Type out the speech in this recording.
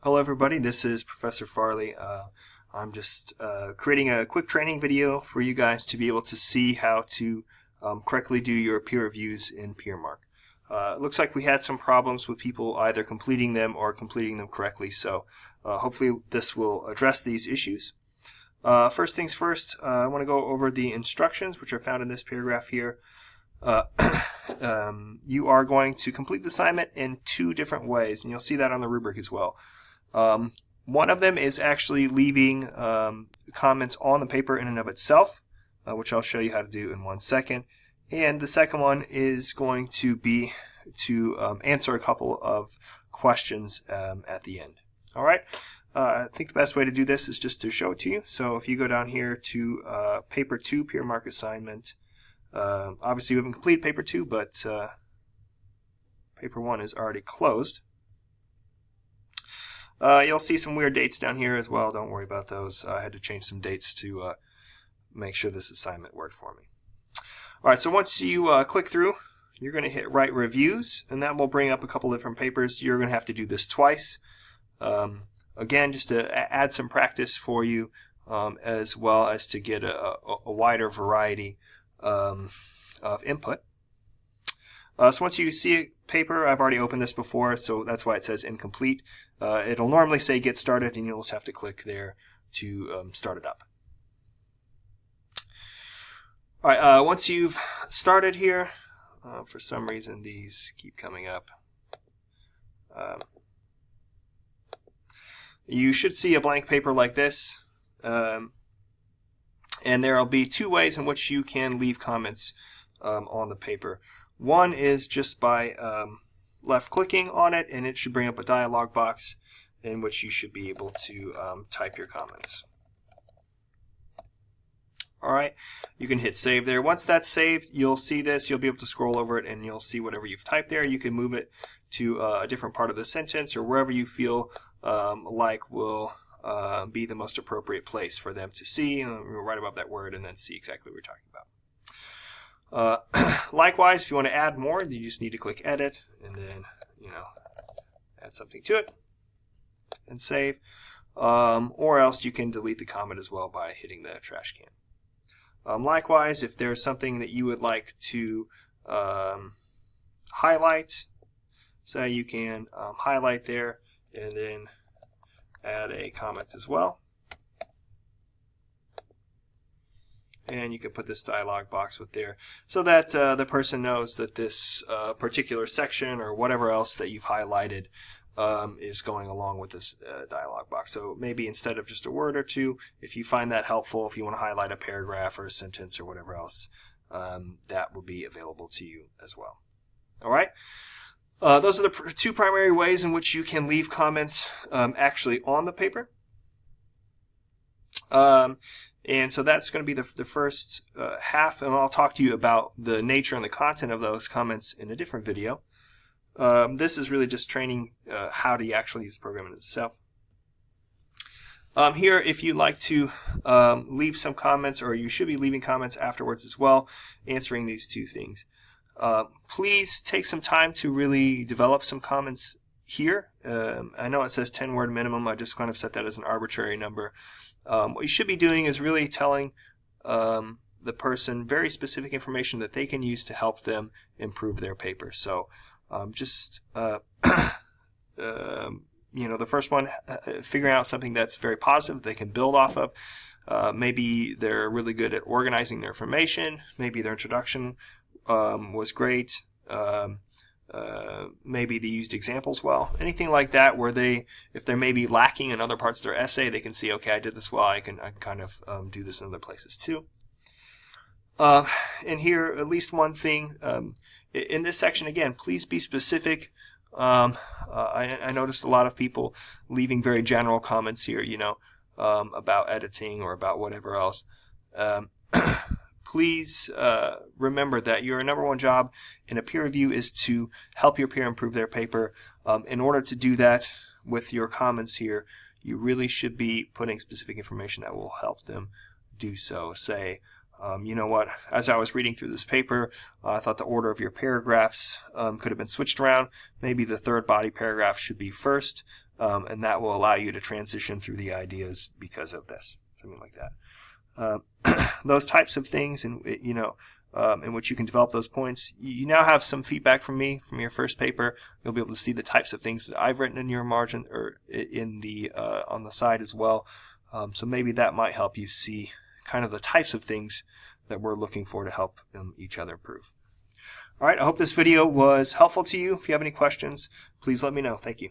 Hello everybody, this is Professor Farley. I'm just creating a quick training video for you guys to be able to see how to correctly do your peer reviews in PeerMark. It looks like we had some problems with people either completing them or completing them correctly, so hopefully this will address these issues. First things first, I want to go over the instructions which are found in this paragraph here. You are going to complete the assignment in two different ways, and you'll see that on the rubric as well. One of them is actually leaving comments on the paper in and of itself, which I'll show you how to do in 1 second. And the second one is going to be to answer a couple of questions at the end. All right. I think the best way to do this is just to show it to you. So if you go down here to Paper 2, PeerMark assignment, obviously we haven't completed Paper 2, but Paper 1 is already closed. You'll see some weird dates down here as well. Don't worry about those. I had to change some dates to make sure this assignment worked for me. Alright, so once you click through, you're going to hit Write Reviews, and that will bring up a couple different papers. You're going to have to do this twice. Again, just to add some practice for you, as well as to get a wider variety of input. So once you see a paper, I've already opened this before, so that's why it says incomplete. It'll normally say get started, and you'll just have to click there to start it up. Alright, once you've started here, for some reason these keep coming up. You should see a blank paper like this, and there will be two ways in which you can leave comments on the paper. One is just by left clicking on it, and it should bring up a dialog box in which you should be able to type your comments. Alright, you can hit save there. Once that's saved, you'll see this. You'll be able to scroll over it and you'll see whatever you've typed there. You can move it to a different part of the sentence or wherever you feel like will be the most appropriate place for them to see. Right above that word and then see exactly what we're talking about. Likewise, if you want to add more, you just need to click edit and then add something to it and save, or else you can delete the comment as well by hitting the trash can. Likewise, if there's something that you would like to highlight, so you can highlight there and then add a comment as well. And you can put this dialog box with there so that the person knows that this particular section or whatever else that you've highlighted is going along with this dialog box. So maybe instead of just a word or two, if you find that helpful, if you want to highlight a paragraph or a sentence or whatever else, that will be available to you as well. All right. Those are the two primary ways in which you can leave comments actually on the paper. And so that's going to be the first half, and I'll talk to you about the nature and the content of those comments in a different video. This is really just training how to actually use the program in itself. Here, if you'd like to leave some comments, or you should be leaving comments afterwards as well, answering these two things. Please take some time to really develop some comments here. I know it says 10-word minimum. I just kind of set that as an arbitrary number. What you should be doing is really telling the person very specific information that they can use to help them improve their paper. So the first one, figuring out something that's very positive they can build off of. Maybe they're really good at organizing their information. Maybe their introduction was great. Maybe they used examples well. Anything like that where if they're maybe lacking in other parts of their essay, they can see, okay, I did this well, I can kind of do this in other places too. And here, at least one thing, in this section, again, please be specific. I noticed a lot of people leaving very general comments here, about editing or about whatever else. Please remember that your number one job in a peer review is to help your peer improve their paper. In order to do that with your comments here, you really should be putting specific information that will help them do so. Say, you know what, as I was reading through this paper, I thought the order of your paragraphs could have been switched around. Maybe the third body paragraph should be first. and that will allow you to transition through the ideas because of this, something like that. Those types of things, and in which you can develop those points. You now have some feedback from me from your first paper. You'll be able to see the types of things that I've written in your margin or in the on the side as well. So maybe that might help you see kind of the types of things that we're looking for to help each other improve. All right, I hope this video was helpful to you. If you have any questions, please let me know. Thank you.